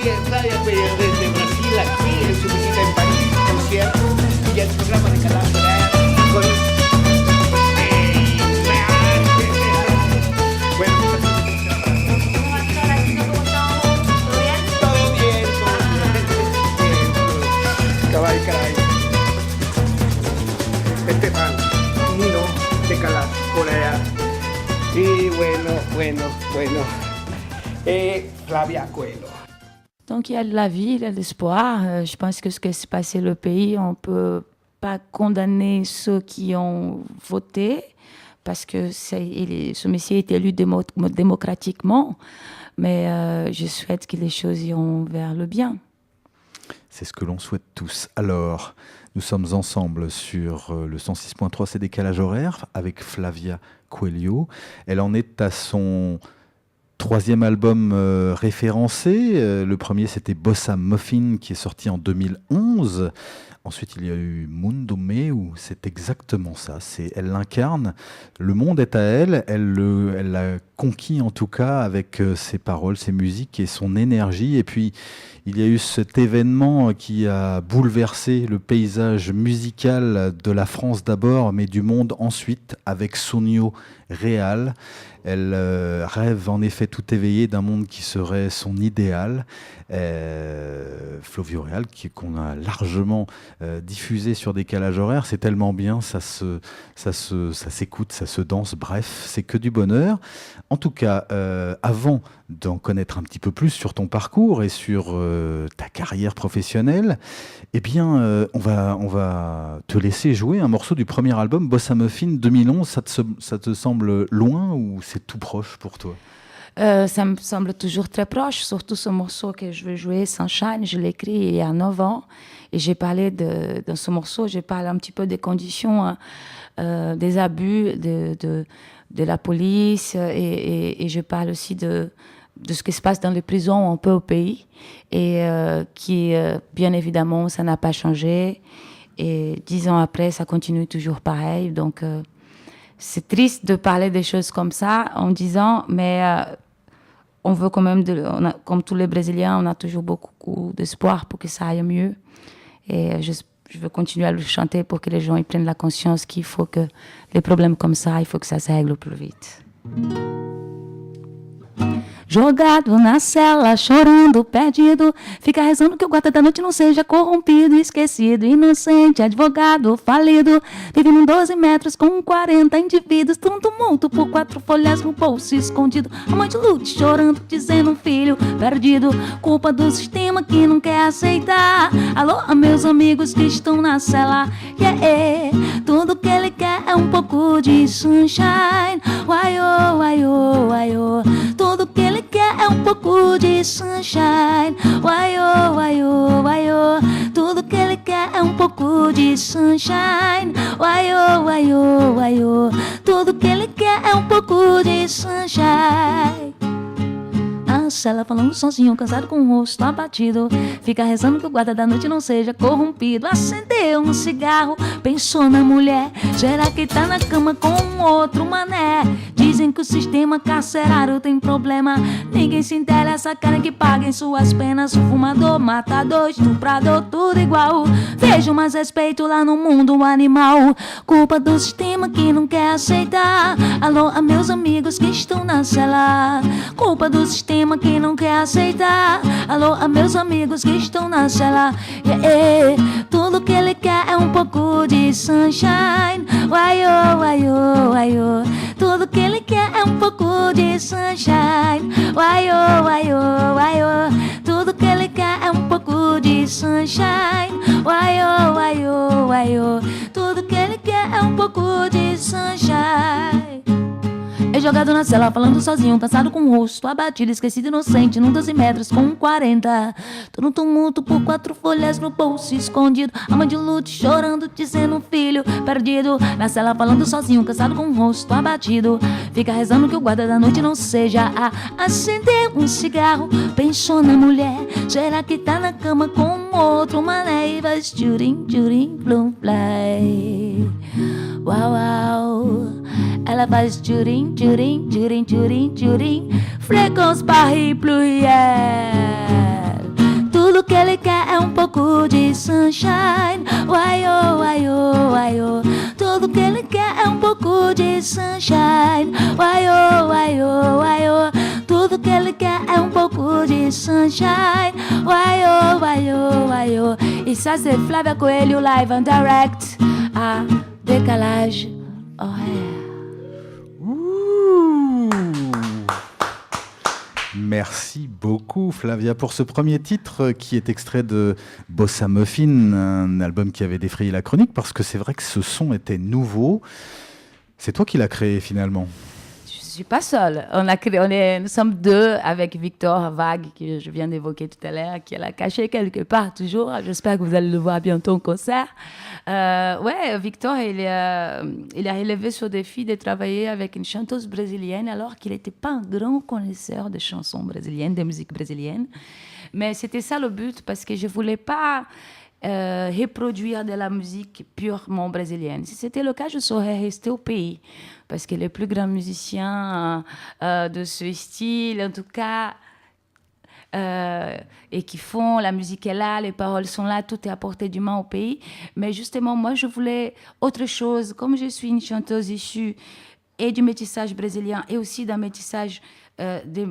Flavia Cuello desde Brasil, aquí en su visita en París, por cierto, y el programa de Calabria con... Bueno, todo bien, caray. Esteban, Nino, de Calabria. Y bueno. Flavia Coelho. Donc il y a de la vie, il y a de l'espoir. Je pense que ce qui s'est passé le pays, on ne peut pas condamner ceux qui ont voté parce que ce monsieur est élu démocratiquement. Mais je souhaite que les choses iront vers le bien. C'est ce que l'on souhaite tous. Alors, nous sommes ensemble sur le 106.3 C'est décalage horaire avec Flavia Coelho. Elle en est à son... troisième album référencé. Le premier, c'était Bossa Muffin, qui est sorti en 2011. Ensuite, il y a eu Mundo Meu. C'est exactement ça. Elle l'incarne. Le monde est à elle. Elle l'a conquis, en tout cas, avec ses paroles, ses musiques et son énergie. Et puis, il y a eu cet événement qui a bouleversé le paysage musical de la France d'abord, mais du monde ensuite, avec Sonio Real. Elle rêve en effet tout éveillé d'un monde qui serait son idéal. Flovio Real, qu'on a largement diffusé sur Décalage horaire, c'est tellement bien, ça s'écoute, ça se danse, bref, c'est que du bonheur. En tout cas, avant d'en connaître un petit peu plus sur ton parcours et sur ta carrière professionnelle, eh bien, on va te laisser jouer un morceau du premier album, Bossa Muffin 2011. Ça te semble loin ou c'est tout proche pour toi? Ça me semble toujours très proche, surtout ce morceau que je veux jouer, Sunshine. Je l'ai écrit il y a 9 ans et j'ai parlé dans ce morceau, j'ai parlé un petit peu des conditions, des abus de la police et je parle aussi de ce qui se passe dans les prisons un peu au pays et qui, bien évidemment, ça n'a pas changé. Et 10 ans après, ça continue toujours pareil. Donc, c'est triste de parler des choses comme ça en disant, mais on veut quand même, comme tous les Brésiliens, on a toujours beaucoup d'espoir pour que ça aille mieux. Et je veux continuer à le chanter pour que les gens ils prennent la conscience qu'il faut que les problèmes comme ça, il faut que ça se règle plus vite. Jogado na cela, chorando, perdido. Fica rezando que o guarda da noite não seja corrompido, esquecido, inocente, advogado, falido. Vive num 12 metros com 40 indivíduos. Tão tumulto por 4 folhas no bolso escondido. A mãe de lute chorando, dizendo um filho perdido. Culpa do sistema que não quer aceitar. Alô, a meus amigos que estão na cela. Yeah, tudo que ele quer é um pouco de sunshine. Uai, oh, uai, oh, uai, oh. Tudo que ele quer é um pouco de sunshine. Uai, oh, uai, oh, uai, oh. Tudo que ele quer é um pouco de sunshine. Uai, oh, uai, oh, uai, oh. Tudo que ele quer é um pouco de sunshine. Na cela falando sozinho, cansado com o rosto abatido. Fica rezando que o guarda da noite não seja corrompido. Acendeu um cigarro, pensou na mulher. Será que tá na cama com um outro mané? Dizem que o sistema carcerário tem problema. Ninguém se interessa, querem que paguem suas penas. Fumador, matador, estuprador, tudo igual. Vejo mais respeito lá no mundo animal. Culpa do sistema que não quer aceitar. Alô, a meus amigos que estão na cela. Culpa do sistema que não quer aceitar. Alô, a meus amigos que estão na cela. Yeah, tudo que ele quer é um pouco de sunshine. Uai, oh, uai, oh, uai, oh. Tudo que ele quer é um pouco de sunshine. Uai, oh, uai, oh, uai, oh. Tudo que ele quer é um pouco de sunshine. Uai, oh, uai, oh, uai, oh. Tudo que ele quer é um pouco de sunshine. É jogado na cela, falando sozinho, cansado com o rosto abatido, esquecido, inocente, num 12 metros com 40. Tô num tumulto por 4 folhas no bolso escondido. A mãe de luto chorando, dizendo um filho perdido. Na cela falando sozinho, cansado com o rosto abatido. Fica rezando que o guarda da noite não seja a acender um cigarro. Pensou na mulher, será que tá na cama com outro mané? E vai jurim, jurim, blum, fly. Uau, uau. Ela faz jurim, jurim, jurim, jurim, jurim. Fréquence Paris Pluriel. ele quer é um pouco de sunshine. Uai, oh, uai, oh, uai, oh. Tudo que ele quer é um pouco de sunshine. Uai, oh, uai, oh, uai, oh. Tudo que ele quer é um pouco de sunshine. Uai, oh, uai, oh, uai, oh. E ça c'est Flavia Coelho live and direct à Décalage Horaire. Merci beaucoup Flavia pour ce premier titre qui est extrait de Bossa Muffin, un album qui avait défrayé la chronique parce que c'est vrai que ce son était nouveau. C'est toi qui l'as créé finalement. Je suis pas seule. Nous sommes deux avec Victor Vague, que je viens d'évoquer tout à l'heure, qui l'a caché quelque part toujours. J'espère que vous allez le voir bientôt au concert. Ouais, Victor, il a relevé ce défi de travailler avec une chanteuse brésilienne, alors qu'il n'était pas un grand connaisseur de chansons brésiliennes, de musique brésilienne. Mais c'était ça le but, parce que je voulais pas reproduire de la musique purement brésilienne. Si c'était le cas, je saurais rester au pays. Parce que les plus grands musiciens de ce style, en tout cas, et qui font, la musique est là, les paroles sont là, tout est à portée du main au pays. Mais justement, moi, je voulais autre chose. Comme je suis une chanteuse issue et du métissage brésilien et aussi d'un métissage de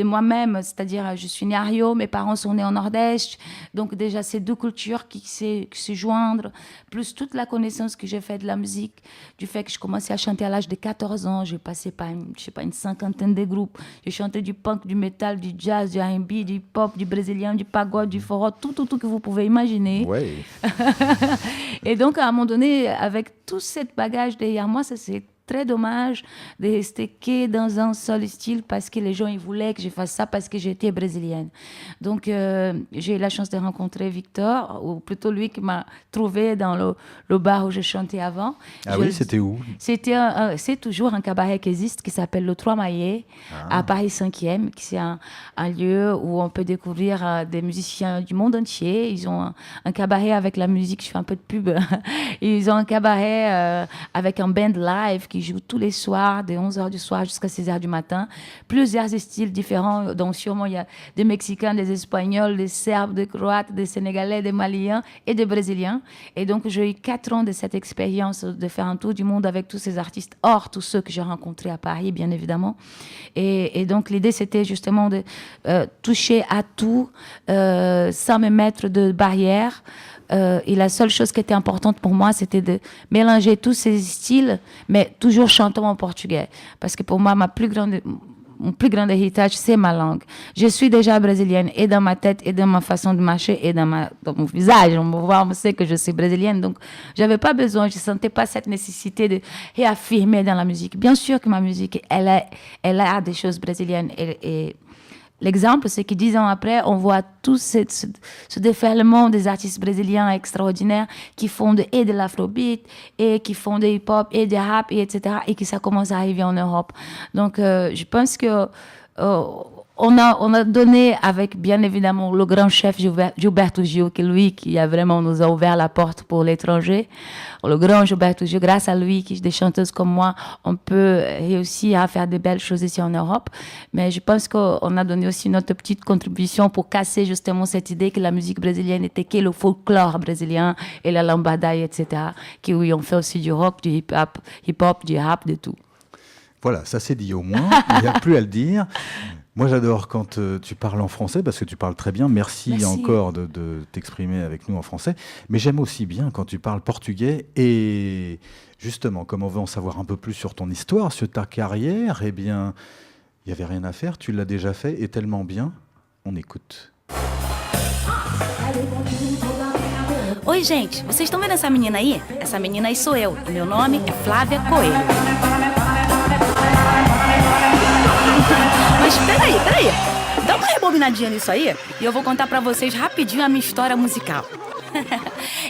moi-même, c'est-à-dire je suis née à Rio, mes parents sont nés au Nord-Est, donc déjà ces deux cultures qui se joindre, plus toute la connaissance que j'ai faite de la musique, du fait que je commençais à chanter à l'âge de 14 ans, j'ai passé par une cinquantaine de groupes, j'ai chanté du punk, du metal, du jazz, du R&B, du pop, du brésilien, du pagode, du forró, tout que vous pouvez imaginer. Ouais. Et donc à un moment donné, avec tout ce bagage derrière moi, ça c'est très dommage de rester que dans un seul style parce que les gens ils voulaient que je fasse ça parce que j'étais brésilienne. Donc j'ai eu la chance de rencontrer Victor, ou plutôt lui qui m'a trouvé dans le bar où je chantais avant. C'était où? C'est toujours un cabaret qui existe qui s'appelle le Trois Maillets à Paris 5e, qui c'est un lieu où on peut découvrir des musiciens du monde entier. Ils ont un cabaret avec la musique, je fais un peu de pub. Ils ont un cabaret avec un band live qui joue tous les soirs, de 11h du soir jusqu'à 6h du matin. Plusieurs styles différents, donc sûrement il y a des Mexicains, des Espagnols, des Serbes, des Croates, des Sénégalais, des Maliens et des Brésiliens. Et donc j'ai eu 4 ans de cette expérience de faire un tour du monde avec tous ces artistes, hors tous ceux que j'ai rencontrés à Paris, bien évidemment. Et donc l'idée, c'était justement de toucher à tout sans me mettre de barrières. Et la seule chose qui était importante pour moi, c'était de mélanger tous ces styles, mais toujours chantant en portugais. Parce que pour moi, mon plus grand héritage, c'est ma langue. Je suis déjà brésilienne, et dans ma tête, et dans ma façon de marcher, et dans mon visage. On me voit, on sait que je suis brésilienne. Donc, je n'avais pas besoin, je ne sentais pas cette nécessité de réaffirmer dans la musique. Bien sûr que ma musique, elle a des choses brésiliennes. Et l'exemple, c'est que 10 ans après, on voit tout ce déferlement des artistes brésiliens extraordinaires qui font de l'afrobeat, et qui font de hip-hop, et de rap, et etc. Et que ça commence à arriver en Europe. Donc, je pense que on a donné, avec bien évidemment le grand chef Gilberto Gil, qui lui qui a vraiment nous a ouvert la porte pour l'étranger. Le grand Gilberto Gil, grâce à lui, des chanteuses comme moi, on peut réussir à faire de belles choses ici en Europe. Mais je pense qu'on a donné aussi notre petite contribution pour casser justement cette idée que la musique brésilienne était que le folklore brésilien et la lambada, etc. Qui oui, on fait aussi du rock, du hip-hop, du rap, de tout. Voilà, ça c'est dit au moins, il n'y a plus à le dire. Moi, j'adore quand tu parles en français, parce que tu parles très bien. Merci. Encore de t'exprimer avec nous en français. Mais j'aime aussi bien quand tu parles portugais. Et justement, comme on veut en savoir un peu plus sur ton histoire, sur ta carrière, eh bien, il n'y avait rien à faire. Tu l'as déjà fait et tellement bien. On écoute. Oi, gente. Vocês estão vendo essa menina aí? Essa menina aí sou eu. Meu nome é Flávia Coelho. Mas peraí, dá uma rebobinadinha nisso aí e eu vou contar pra vocês rapidinho a minha história musical.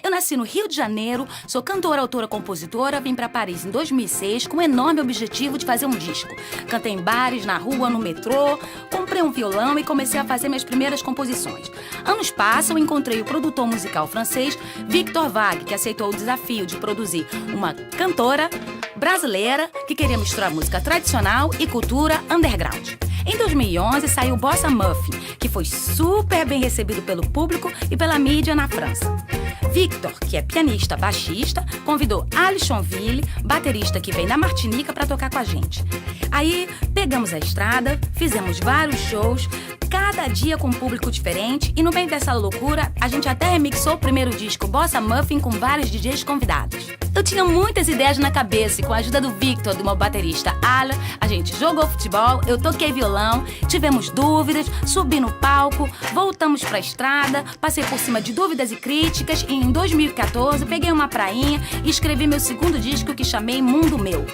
Eu nasci no Rio de Janeiro, sou cantora, autora, compositora, vim pra Paris em 2006 com o enorme objetivo de fazer um disco. Cantei em bares, na rua, no metrô, comprei um violão e comecei a fazer minhas primeiras composições. Anos passam, encontrei o produtor musical francês Victor Vague, que aceitou o desafio de produzir uma cantora brasileira que queria misturar música tradicional e cultura underground. Em 2011 saiu Bossa Muffin, que foi super bem recebido pelo público e pela mídia na França. Victor, que é pianista, baixista, convidou Alison Ville, baterista que vem da Martinica, para tocar com a gente. Aí pegamos a estrada, fizemos vários shows, cada dia com um público diferente, e no meio dessa loucura, a gente até remixou o primeiro disco Bossa Muffin com vários DJs convidados. Eu tinha muitas ideias na cabeça e com a ajuda do Victor, do meu baterista Alan, a gente jogou futebol, eu toquei violão, tivemos dúvidas, subi no palco, voltamos pra estrada, passei por cima de dúvidas e críticas e em 2014 peguei uma prainha e escrevi meu segundo disco que chamei Mundo Meu,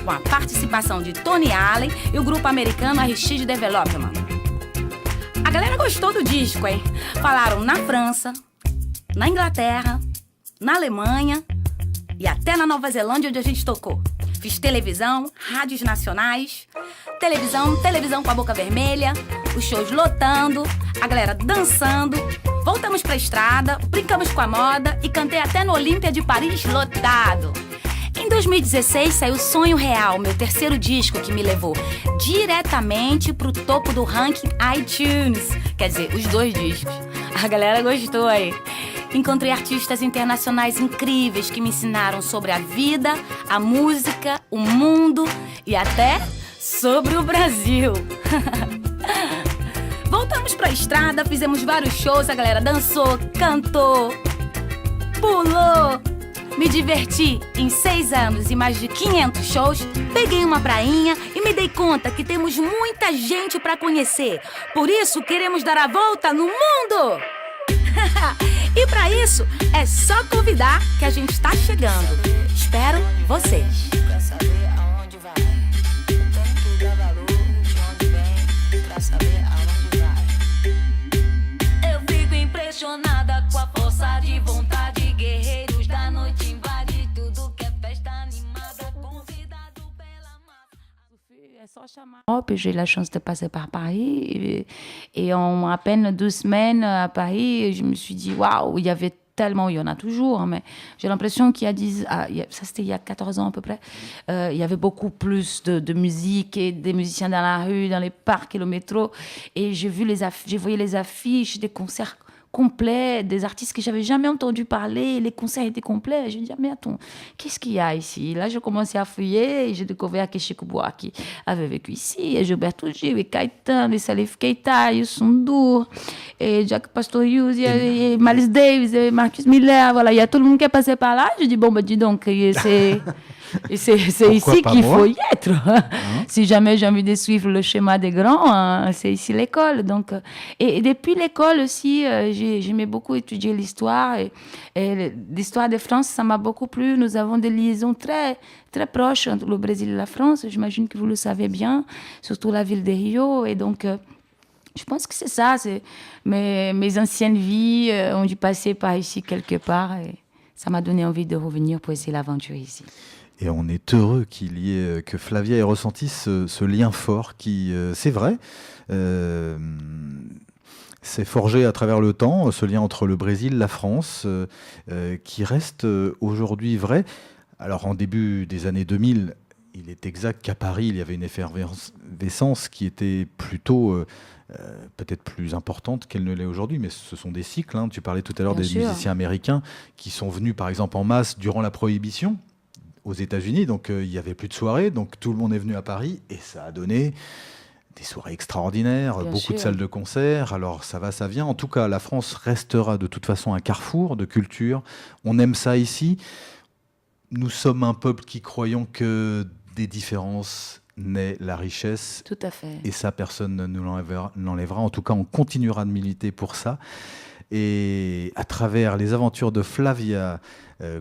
com a participação de Tony Allen e o grupo americano Aristide Development. A galera gostou do disco, hein? Falaram na França, na Inglaterra, na Alemanha e até na Nova Zelândia, onde a gente tocou. Fiz televisão, rádios nacionais, televisão com a boca vermelha, os shows lotando, a galera dançando. Voltamos pra estrada, brincamos com a moda e cantei até no Olímpia de Paris lotado. Em 2016 saiu Sonho Real, meu terceiro disco, que me levou diretamente pro topo do ranking iTunes. Quer dizer, os 2 discos. A galera gostou aí. Encontrei artistas internacionais incríveis que me ensinaram sobre a vida, a música, o mundo e até sobre o Brasil. Voltamos pra estrada, fizemos vários shows, a galera dançou, cantou, pulou. Me diverti em 6 anos e mais de 500 shows, peguei uma prainha e me dei conta que temos muita gente pra conhecer. Por isso, queremos dar a volta no mundo! E pra isso, é só convidar que a gente tá chegando. Espero vocês! Pra saber aonde vai, o tempo dá valor de onde vem, pra saber aonde vai. Eu fico impressionada com a força de vontade, guerreiros da noite invade tudo que é festa animada, convidado pela massa. J'ai eu la chance de passer par Paris et en à peine 2 semaines à Paris, je me suis dit waouh, il y avait tellement, il y en a toujours, mais j'ai l'impression qu'il y a ça c'était il y a 14 ans à peu près, il y avait beaucoup plus de musique et des musiciens dans la rue, dans les parcs et le métro, et j'ai voyé les affiches des concerts complets, des artistes que j'avais jamais entendu parler, les concerts étaient complets. Je me dis, mais attends, qu'est-ce qu'il y a ici? Là, j'ai commencé à fouiller et j'ai découvert que Chico Buarque avait vécu ici, et Gilberto Gil, et Caetano, et Salif Keita, et Sundur, et Jack Pastorius, et Miles Davis, et Marcus Miller, voilà, il y a tout le monde qui est passé par là. Je dis, bon, bah dis donc, c'est ici qu'il faut y être. Si jamais j'ai envie de suivre le schéma des grands, c'est ici l'école. Donc, et depuis l'école aussi, j'aimais beaucoup étudier l'histoire. Et l'histoire de France, ça m'a beaucoup plu. Nous avons des liaisons très, très proches entre le Brésil et la France. J'imagine que vous le savez bien, surtout la ville de Rio. Et donc, je pense que c'est ça. C'est mes anciennes vies ont dû passer par ici quelque part. Et ça m'a donné envie de revenir pour essayer l'aventure ici. Et on est heureux que Flavia ait ressenti ce lien fort qui, c'est vrai, s'est forgé à travers le temps, ce lien entre le Brésil, la France, qui reste aujourd'hui vrai. Alors en début des années 2000, il est exact qu'à Paris, il y avait une effervescence qui était plutôt peut-être plus importante qu'elle ne l'est aujourd'hui, mais ce sont des cycles. Hein. Tu parlais tout à l'heure des musiciens américains qui sont venus par exemple en masse durant la Prohibition aux États-Unis, donc il n'y avait plus de soirées, donc tout le monde est venu à Paris et ça a donné des soirées extraordinaires, beaucoup de salles de concert. Alors ça va, ça vient. En tout cas, la France restera de toute façon un carrefour de culture. On aime ça ici. Nous sommes un peuple qui croyons que des différences naît la richesse. Tout à fait. Et ça, personne ne nous l'enlèvera. En tout cas, on continuera de militer pour ça. Et à travers les aventures de Flavia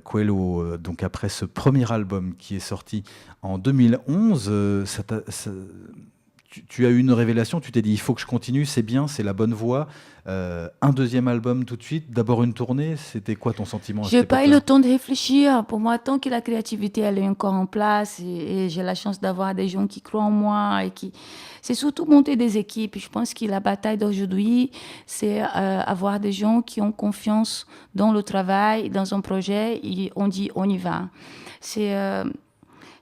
Coelho, donc après ce premier album qui est sorti en 2011, tu as eu une révélation, tu t'es dit il faut que je continue, c'est bien, c'est la bonne voie. Un deuxième album tout de suite, d'abord une tournée, c'était quoi ton sentiment? J'ai pas eu le temps de réfléchir. Pour moi, tant que la créativité elle est encore en place et j'ai la chance d'avoir des gens qui croient en moi et qui, c'est surtout monter des équipes. Je pense que la bataille d'aujourd'hui, c'est avoir des gens qui ont confiance dans le travail, dans un projet et on dit on y va.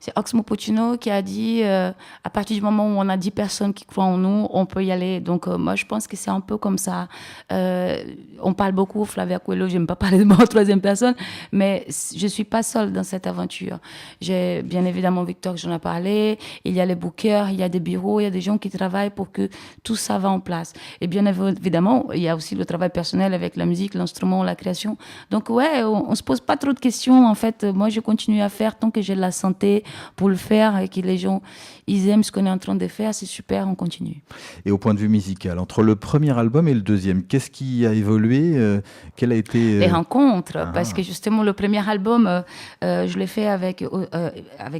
C'est Oxmo Puccino qui a dit à partir du moment où on a 10 personnes qui croient en nous, on peut y aller. Donc, moi, je pense que c'est un peu comme ça. On parle beaucoup, Flavia Coelho, je n'aime pas parler de moi en troisième personne, mais je ne suis pas seule dans cette aventure. J'ai bien évidemment Victor, j'en ai parlé. Il y a les bookers, il y a des bureaux, il y a des gens qui travaillent pour que tout ça va en place. Et bien évidemment, il y a aussi le travail personnel avec la musique, l'instrument, la création. Donc, ouais, on ne se pose pas trop de questions. En fait, moi, je continue à faire tant que j'ai de la santé pour le faire et que les gens ils aiment ce qu'on est en train de faire, c'est super, on continue. Et au point de vue musical, entre le premier album et le deuxième, qu'est-ce qui a évolué quel a été Les rencontres, parce que justement le premier album, je l'ai fait avec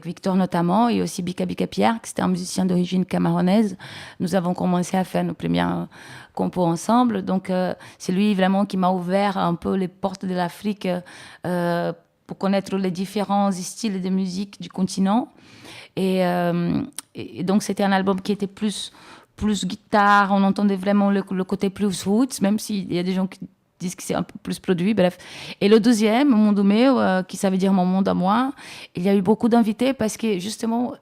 Victor notamment et aussi Bika Bika Pierre, qui était un musicien d'origine camerounaise. Nous avons commencé à faire nos premières compos ensemble, donc c'est lui vraiment qui m'a ouvert un peu les portes de l'Afrique pour connaître les différents styles de musique du continent. Et donc, c'était un album qui était plus guitare. On entendait vraiment le côté plus roots, même s'il y a des gens qui disent que c'est un peu plus produit, bref. Et le deuxième, Monde meu, qui ça veut dire mon monde à moi, il y a eu beaucoup d'invités parce que, justement,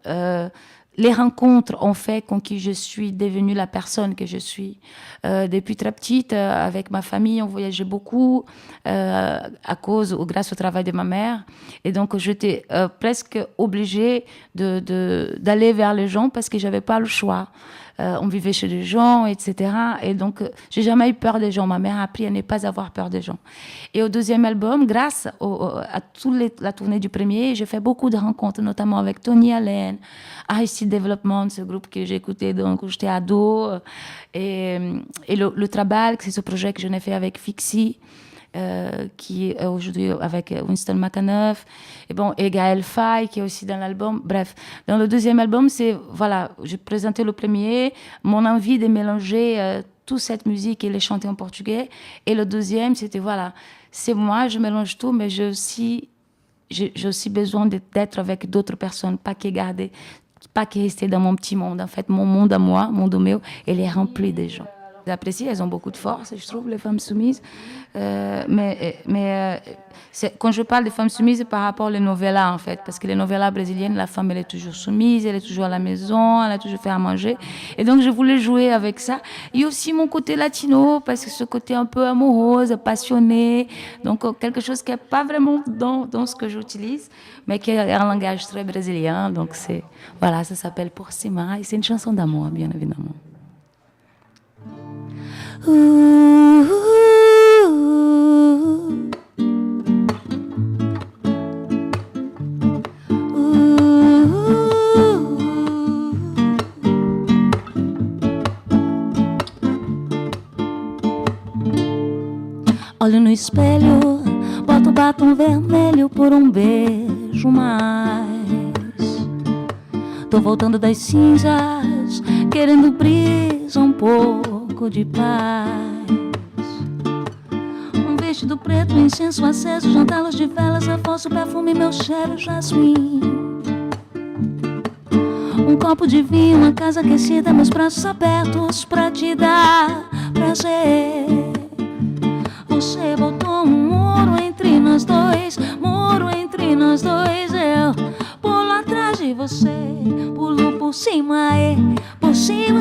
les rencontres ont fait que je suis devenue la personne que je suis. Depuis très petite, avec ma famille, on voyageait beaucoup grâce au travail de ma mère. Et donc, j'étais presque obligée d'aller vers les gens parce que j'avais pas le choix. On vivait chez des gens, etc. Et donc, j'ai jamais eu peur des gens. Ma mère a appris à ne pas avoir peur des gens. Et au deuxième album, grâce à toute la tournée du premier, j'ai fait beaucoup de rencontres, notamment avec Tony Allen, Aristide Development, ce groupe que j'ai écouté quand j'étais ado, et le Trabal, c'est ce projet que je n'ai fait avec Fixie, qui est aujourd'hui avec Winston McAnuff, et Gaël Faye, qui est aussi dans l'album. Bref, dans le deuxième album, j'ai présenté le premier, mon envie de mélanger toute cette musique et les chanter en portugais. Et le deuxième, c'était, c'est moi, je mélange tout, mais j'ai aussi besoin d'être avec d'autres personnes, pas que rester dans mon petit monde. En fait, mon monde à moi, mon meu, il est rempli de gens. J'apprécie, elles ont beaucoup de force, je trouve, les femmes soumises. Quand je parle de femmes soumises, par rapport aux novellas, en fait, parce que les novellas brésiliennes, la femme, elle est toujours soumise, elle est toujours à la maison, elle a toujours fait à manger. Et donc, je voulais jouer avec ça. Et aussi mon côté latino, parce que ce côté un peu amoureuse, passionné, donc quelque chose qui n'est pas vraiment dans ce que j'utilise, mais qui est un langage très brésilien. Donc, ça s'appelle Por Cima, et c'est une chanson d'amour, bien évidemment. Olho no espelho, boto batom vermelho por beijo mais. Tô voltando das cinzas, querendo brisa, pouco de paz. Vestido preto, incenso aceso, jantar-luz de velas, reforço o perfume, meu cheiro, jasmim. Copo de vinho, uma casa aquecida, meus braços abertos pra te dar prazer. Você botou muro entre nós dois, eu pulo atrás de você, pulo por cima, por cima,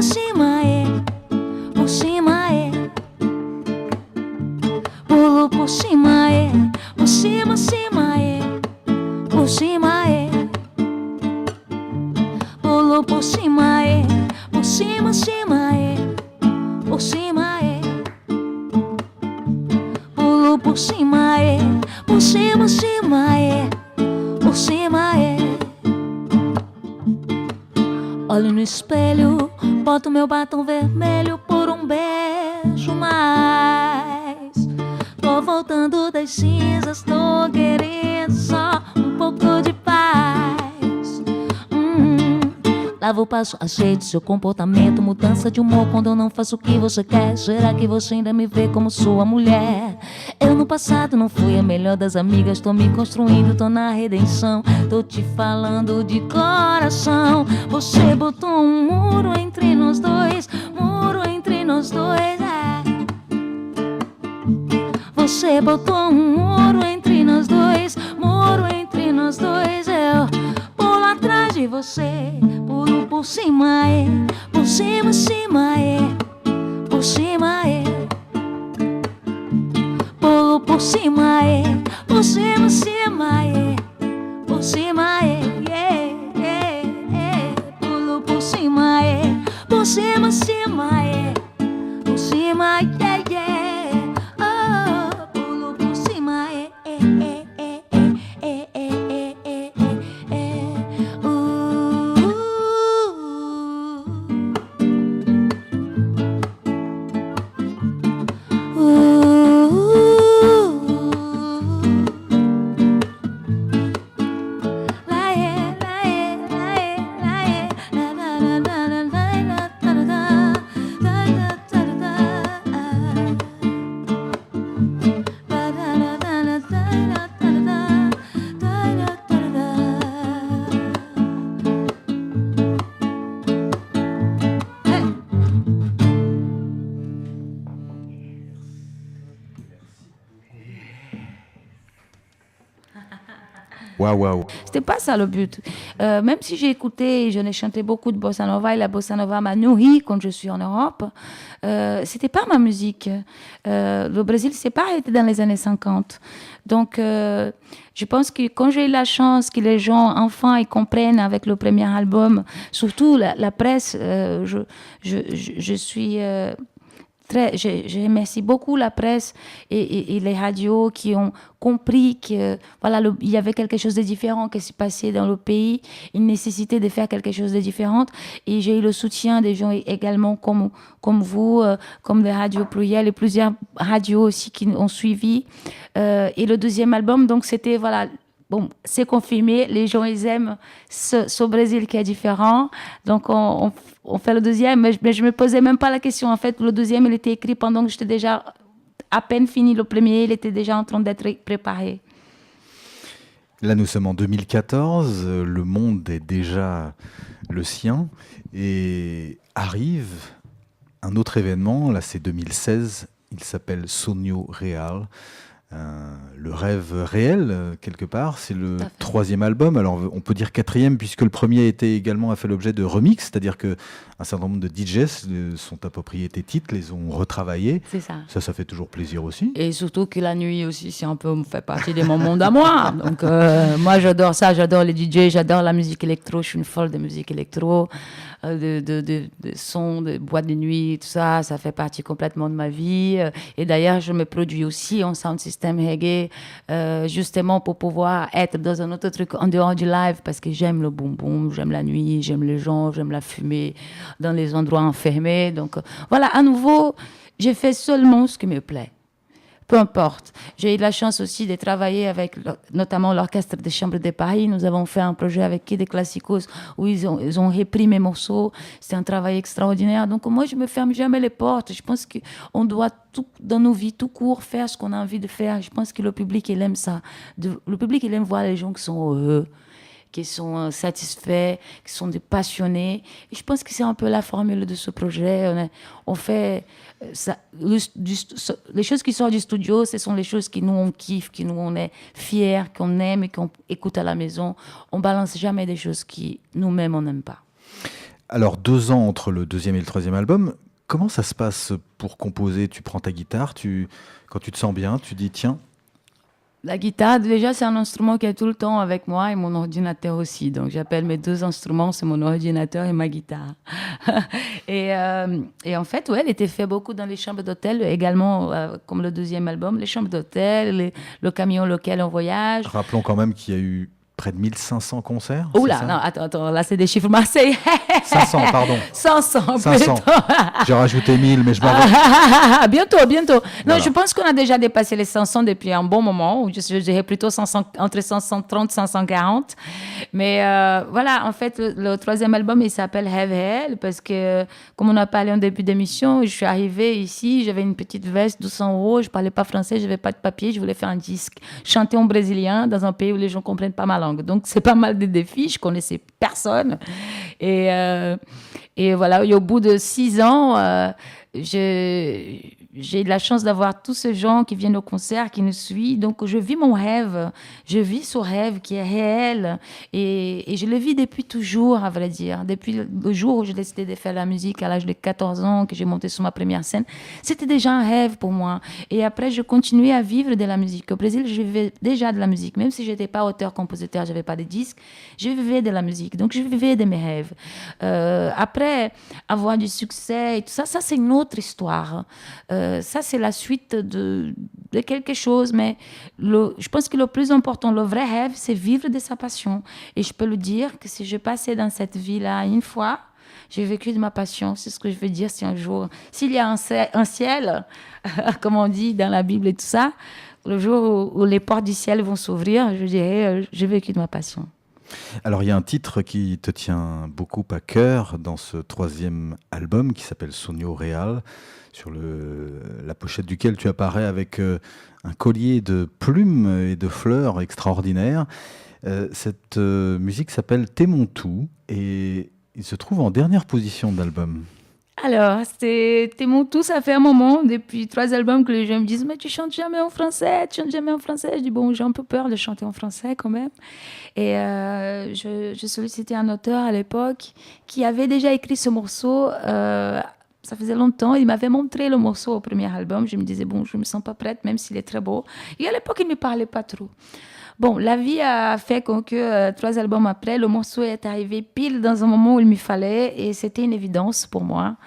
por cima, pulo por cima, por cima, por cima, pulo por cima, por cima, por cima, pulo por cima, por cima, por cima, olho no espelho, boto meu batom vermelho por beijo mais. Tô voltando das cinzas, tô querendo só pouco de paz. Lavo o passo, ajeito seu comportamento, mudança de humor quando eu não faço o que você quer. Será que você ainda me vê como sua mulher? Eu no passado não fui a melhor das amigas, tô me construindo, tô na redenção. Tô te falando de coração. Você botou muro entre nós dois, Você botou muro entre nós dois, eu pulo atrás você. Pulo por cima, por cima, cima, por cima, pulo por cima, por cima, cima, por cima, pulo por cima, por cima, cima, por cima, oh, pulo por cima, Waouh. C'était pas ça le but. Même si j'ai écouté, je n'ai chanté beaucoup de bossa nova et la bossa nova m'a nourri quand je suis en Europe, c'était pas ma musique. Le Brésil s'est pas arrêté dans les années 50. Donc, je pense que quand j'ai eu la chance que les gens, enfin, ils comprennent avec le premier album, surtout la presse, je suis... je remercie beaucoup la presse et les radios qui ont compris que voilà, il y avait quelque chose de différent qui s'est passé dans le pays, une nécessité de faire quelque chose de différent. Et j'ai eu le soutien des gens également comme vous, comme les radios plurielles et plusieurs radios aussi qui ont suivi. Et le deuxième album, donc c'était voilà. Bon, c'est confirmé, les gens, ils aiment ce Brésil qui est différent. Donc, on fait le deuxième, mais je ne me posais même pas la question. En fait, le deuxième, il était écrit pendant que j'étais déjà à peine fini le premier. Il était déjà en train d'être préparé. Là, nous sommes en 2014. Le monde est déjà le sien. Et arrive un autre événement. Là, c'est 2016. Il s'appelle Sonho Real. Le rêve réel, quelque part, c'est le troisième album. Alors, on peut dire quatrième, puisque le premier a fait l'objet de remix, c'est-à-dire qu'un certain nombre de DJs sont appropriés tes titres, les ont retravaillés. C'est ça. Ça fait toujours plaisir aussi. Et surtout que la nuit aussi, c'est un peu fait partie de mon monde à moi. Donc, moi, j'adore ça, j'adore les DJ, j'adore la musique électro, je suis une folle de musique électro, de sons, de boîtes de nuit, tout ça, ça fait partie complètement de ma vie. Et d'ailleurs, je me produis aussi en sound system reggae, justement pour pouvoir être dans un autre truc en dehors du live, parce que j'aime le boom boom, j'aime la nuit, j'aime les gens, j'aime la fumée dans les endroits enfermés. Donc voilà, à nouveau, j'ai fait seulement ce qui me plaît. Peu importe. J'ai eu la chance aussi de travailler avec notamment l'Orchestre des Chambres de Paris. Nous avons fait un projet avec Kid Classicos où ils ont repris mes morceaux. C'est un travail extraordinaire. Donc moi, je ne me ferme jamais les portes. Je pense qu'on doit, tout, dans nos vies, tout court, faire ce qu'on a envie de faire. Je pense que le public, il aime ça. Le public, il aime voir les gens qui sont heureux, qui sont satisfaits, qui sont des passionnés. Et je pense que c'est un peu la formule de ce projet. On fait ça, les choses qui sortent du studio, ce sont les choses qui nous on kiffe, qui nous on est fiers, qu'on aime et qu'on écoute à la maison. On balance jamais des choses qui nous-mêmes on n'aime pas. Alors 2 ans entre le deuxième et le troisième album, comment ça se passe pour composer? Tu prends ta guitare, quand tu te sens bien, tu dis tiens. La guitare, déjà, c'est un instrument qui est tout le temps avec moi et mon ordinateur aussi. Donc, j'appelle mes 2 instruments, c'est mon ordinateur et ma guitare. et en fait, ouais, elle était faite beaucoup dans les chambres d'hôtel, également, comme le deuxième album, les chambres d'hôtel, le camion lequel on voyage. Rappelons quand même qu'il y a eu près de 1500 concerts. Oula, non, attends, là, c'est des chiffres marseillais. 500, pardon. 500, 500. J'ai rajouté 1000, mais je m'en vais. Bientôt. Non, voilà. Je pense qu'on a déjà dépassé les 500 depuis un bon moment. Je dirais plutôt entre 530 et 540. Mais voilà, en fait, le troisième album, il s'appelle Rêve Réel parce que, comme on a parlé en début d'émission, je suis arrivée ici, j'avais une petite veste, 200 €, je parlais pas français, je n'avais pas de papier, je voulais faire un disque, chanter en brésilien dans un pays où les gens comprennent pas ma langue. Donc, c'est pas mal de défis. Je connaissais personne. Et voilà, et au bout de 6 ans, j'ai la chance d'avoir tous ces gens qui viennent au concert, qui nous suivent. Donc, je vis mon rêve. Je vis ce rêve qui est réel. Et je le vis depuis toujours, à vrai dire. Depuis le jour où j'ai décidé de faire la musique à l'âge de 14 ans, que j'ai monté sur ma première scène, c'était déjà un rêve pour moi. Et après, je continuais à vivre de la musique. Au Brésil, je vivais déjà de la musique. Même si je n'étais pas auteur-compositeur, je n'avais pas de disques, je vivais de la musique. Donc, je vivais de mes rêves. Après, avoir du succès et tout ça, c'est une autre histoire. Ça, c'est la suite de quelque chose. Mais je pense que le plus important, le vrai rêve, c'est vivre de sa passion. Et je peux le dire que si je passais dans cette vie-là une fois, j'ai vécu de ma passion. C'est ce que je veux dire si un jour, s'il y a un ciel, comme on dit dans la Bible et tout ça, le jour où les portes du ciel vont s'ouvrir, je dirais, j'ai vécu de ma passion. Alors, il y a un titre qui te tient beaucoup à cœur dans ce 3e album qui s'appelle Sonho Real, sur la pochette duquel tu apparais avec un collier de plumes et de fleurs extraordinaires. Cette musique s'appelle T'es mon tout et il se trouve en dernière position de l'album. Alors, T'es mon tout, ça fait un moment, depuis 3 albums, que les gens me disent « Mais tu chantes jamais en français, tu chantes jamais en français ?» Je dis « Bon, j'ai un peu peur de chanter en français quand même. » Et je sollicitais un auteur à l'époque qui avait déjà écrit ce morceau. Ça faisait longtemps. Il m'avait montré le morceau au premier album. Je me disais « Bon, je ne me sens pas prête, même s'il est très beau. » Et à l'époque, il ne me parlait pas trop. Bon, la vie a fait que 3 albums après, le morceau est arrivé pile dans un moment où il me fallait et c'était une évidence pour moi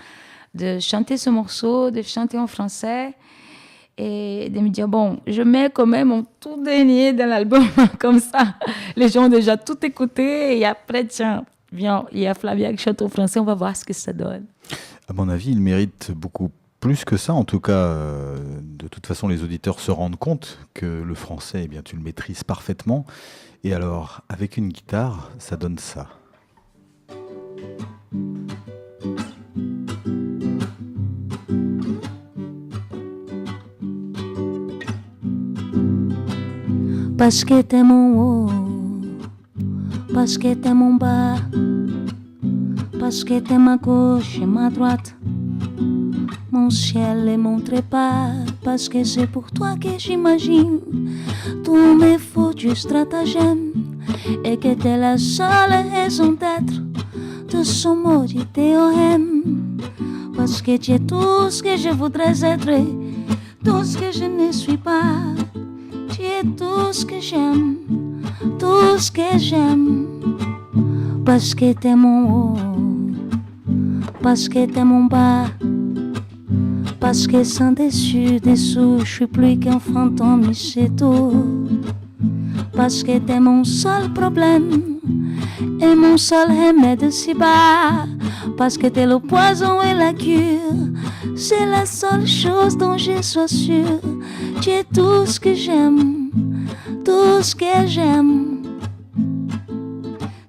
de chanter ce morceau, de chanter en français et de me dire, bon, je mets quand même mon tout dernier dans l'album comme ça. Les gens ont déjà tout écouté et après, tiens, viens, il y a Flavia qui chante en français, on va voir ce que ça donne. À mon avis, il mérite beaucoup plus que ça, en tout cas, de toute façon, les auditeurs se rendent compte que le français, eh bien, tu le maîtrises parfaitement. Et alors, avec une guitare, ça donne ça. Parce que t'es mon haut, parce que t'es mon bas, parce que t'es ma gauche et ma droite, mon ciel et mon trépas, parce que c'est pour toi que j'imagine tous mes foutus stratagèmes et que t'es la seule raison d'être de ce maudit théorème. Parce que tu es tout ce que je voudrais être et tout ce que je ne suis pas. Tu es tout ce que j'aime, tout ce que j'aime. Parce que t'es mon haut, parce que t'es mon bas, parce que sans dessus, dessous, je suis plus qu'un fantôme, c'est tout. Parce que t'es mon seul problème et mon seul remède si bas. Parce que t'es le poison et la cure, c'est la seule chose dont je sois sûre. Tu es tout ce que j'aime, tout ce que j'aime,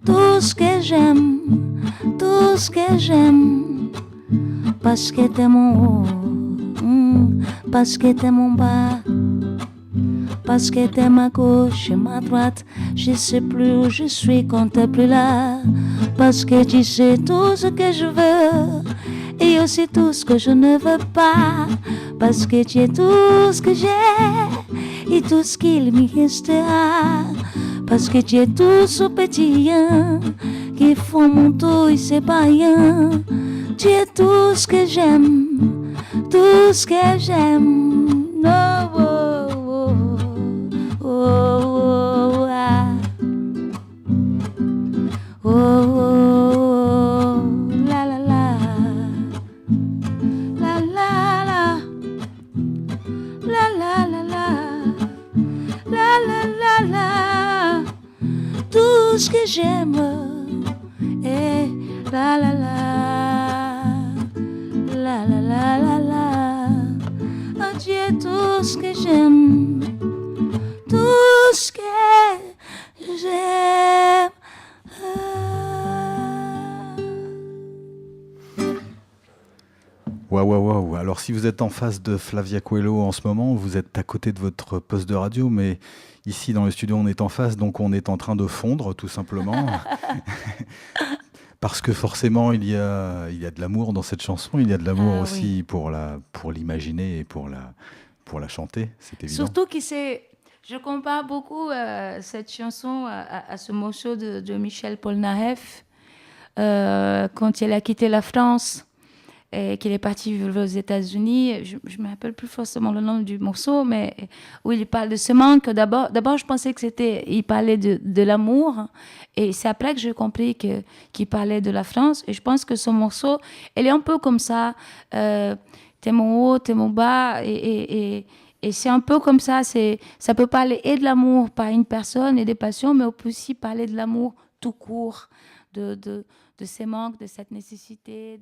tout ce que j'aime, tout ce que j'aime. Parce que t'es mon haut, parce que t'es mon bas, parce que t'es ma gauche et ma droite. Je sais plus où je suis quand t'es plus là. Parce que tu sais tout ce que je veux et aussi tout ce que je ne veux pas. Parce que tu es tout ce que j'ai et tout ce qu'il me restera. Parce que tu es tout ce petit qui font mon tout et c'est pas rien. Tu es tout ce que j'aime, tout ce que j'aime. Oh, oh, oh, oh, oh, ah. Oh, oh, la la la, la la la, la la la la, la la la la. Tout ce que j'aime et la la la, la la la la la. Oh Dieu, tout ce que j'aime, tout ce que j'aime. Waouh, waouh, waouh. Alors, si vous êtes en face de Flavia Coelho en ce moment, vous êtes à côté de votre poste de radio, mais ici, dans le studio, on est en face, donc on est en train de fondre, tout simplement. Parce que forcément, il y a de l'amour dans cette chanson, il y a de l'amour aussi pour l'imaginer et pour la chanter, c'est évident. Surtout que je compare beaucoup cette chanson à ce morceau de Michel Polnareff quand il a quitté la France et qu'il est parti vivre aux États-Unis. Je ne me rappelle plus forcément le nom du morceau, mais où il parle de ce manque. D'abord, je pensais il parlait de l'amour, et c'est après que j'ai compris qu'il parlait de la France. Et je pense que ce morceau, il est un peu comme ça. T'es mon haut, t'es mon bas, et c'est un peu comme ça. Ça peut parler et de l'amour par une personne et des passions, mais on peut aussi parler de l'amour tout court, de ces manques, de cette nécessité.